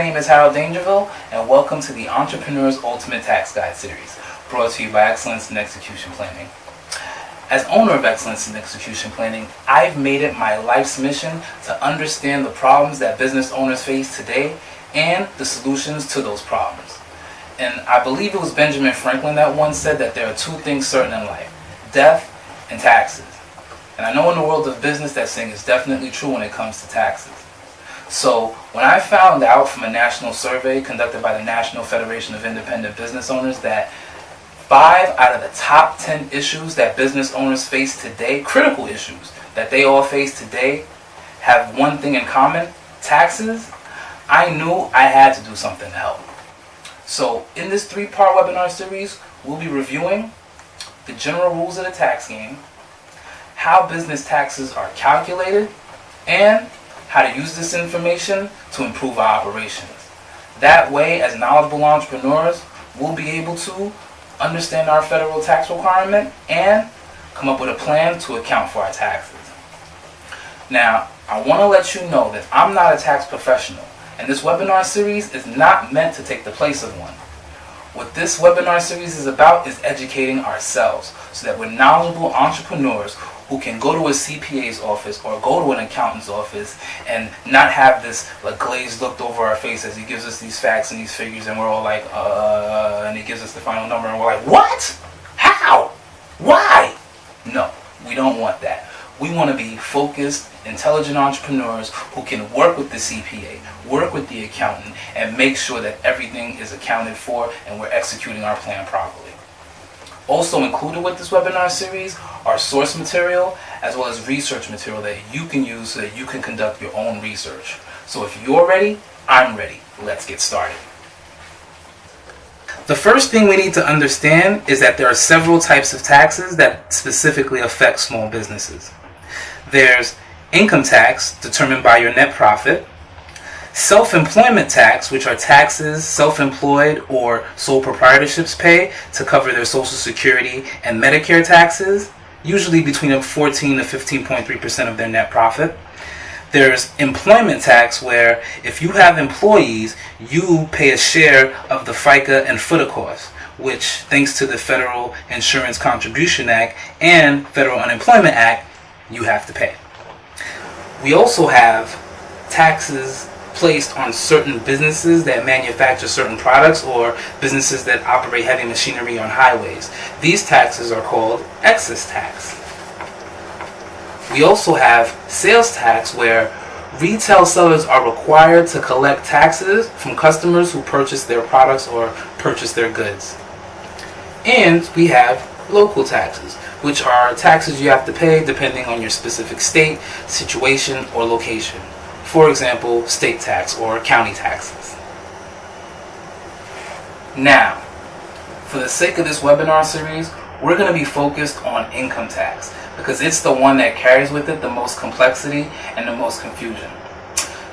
name is Harold Dangerville, and welcome to the Entrepreneur's Ultimate Tax Guide series, brought to you by Excellence in Execution Planning. As owner of Excellence in Execution Planning, I've made it my life's mission to understand the problems that business owners face today and the solutions to those problems. And I believe it was Benjamin Franklin that once said that there are two things certain in life: death and taxes. And I know in the world of business that saying is definitely true when it comes to taxes. So when I found out from a national survey conducted by the National Federation of Independent Business Owners that 5 out of the top 10 issues that business owners face today, critical issues that they all face today, have one thing in common: taxes, I knew I had to do something to help. So in this 3-part webinar series, we'll be reviewing the general rules of the tax game, how business taxes are calculated, and how to use this information to improve our operations. That way, as knowledgeable entrepreneurs, we'll be able to understand our federal tax requirement and come up with a plan to account for our taxes. Now, I want to let you know that I'm not a tax professional, and this webinar series is not meant to take the place of one. What this webinar series is about is educating ourselves so that we're knowledgeable entrepreneurs who can go to a CPA's office or go to an accountant's office and not have this glazed look over our face as he gives us these facts and these figures, and we're all like, and he gives us the final number and we're like, what? How? Why? No, we don't want that. We want to be focused, intelligent entrepreneurs who can work with the CPA, work with the accountant, and make sure that everything is accounted for and we're executing our plan properly. Also included with this webinar series are source material as well as research material that you can use so that you can conduct your own research. So if you're ready, I'm ready. Let's get started. The first thing we need to understand is that there are several types of taxes that specifically affect small businesses. There's income tax, determined by your net profit; self-employment tax, which are taxes self-employed or sole proprietorships pay to cover their Social Security and Medicare taxes, usually between 14 to 15.3% of their net profit. There's employment tax, where if you have employees, you pay a share of the FICA and FUTA costs, which, thanks to the Federal Insurance Contribution Act and Federal Unemployment Act, you have to pay. We also have taxes placed on certain businesses that manufacture certain products or businesses that operate heavy machinery on highways. These taxes are called excess tax. We also have sales tax, where retail sellers are required to collect taxes from customers who purchase their products or purchase their goods. And we have local taxes, which are taxes you have to pay depending on your specific state, situation, or location. For example, state tax or county taxes. Now, for the sake of this webinar series, we're going to be focused on income tax because it's the one that carries with it the most complexity and the most confusion.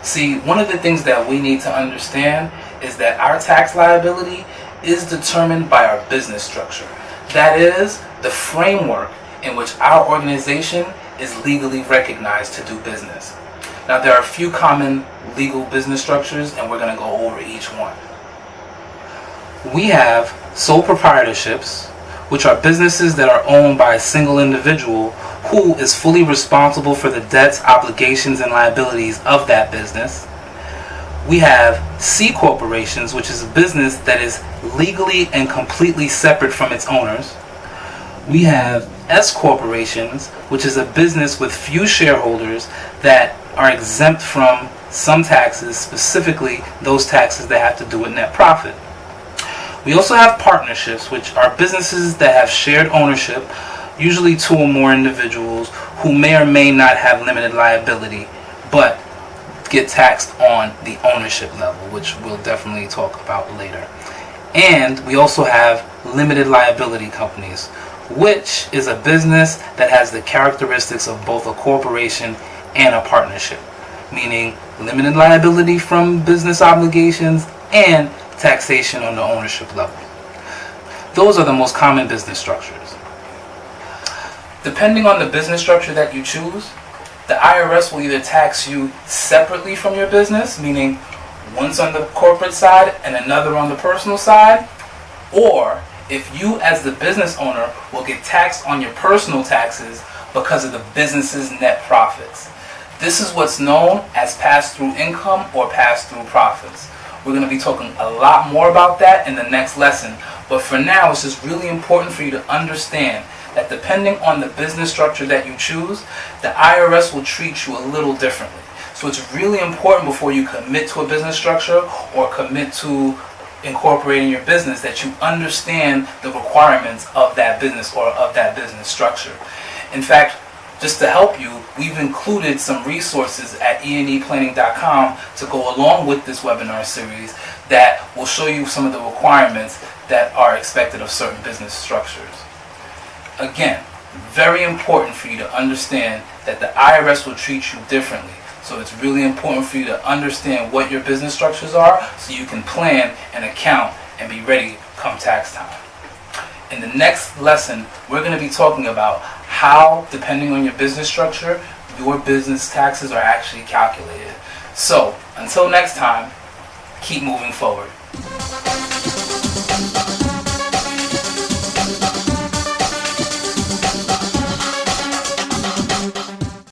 See, one of the things that we need to understand is that our tax liability is determined by our business structure. That is, the framework in which our organization is legally recognized to do business. Now, there are a few common legal business structures, and we're going to go over each one. We have sole proprietorships, which are businesses that are owned by a single individual who is fully responsible for the debts, obligations, and liabilities of that business. We have C corporations, which is a business that is legally and completely separate from its owners. We have S corporations, which is a business with few shareholders that are exempt from some taxes, specifically those taxes that have to do with net profit. We also have partnerships, which are businesses that have shared ownership, usually 2 or more individuals who may or may not have limited liability, but get taxed on the ownership level, which we'll definitely talk about later. And we also have limited liability companies, which is a business that has the characteristics of both a corporation and a partnership, meaning limited liability from business obligations and taxation on the ownership level. Those are the most common business structures. Depending on the business structure that you choose, the IRS will either tax you separately from your business, meaning One's on the corporate side and another on the personal side, or if you as the business owner will get taxed on your personal taxes because of the business's net profits. This is what's known as pass-through income or pass-through profits. We're going to be talking a lot more about that in the next lesson, but for now it's just really important for you to understand that depending on the business structure that you choose, the IRS will treat you a little differently. So it's really important before you commit to a business structure or commit to incorporating your business that you understand the requirements of that business or of that business structure. In fact, just to help you, we've included some resources at eneplanning.com to go along with this webinar series that will show you some of the requirements that are expected of certain business structures. Again, very important for you to understand that the IRS will treat you differently. So it's really important for you to understand what your business structures are so you can plan and account and be ready come tax time. In the next lesson, we're going to be talking about how, depending on your business structure, your business taxes are actually calculated. So, until next time, keep moving forward.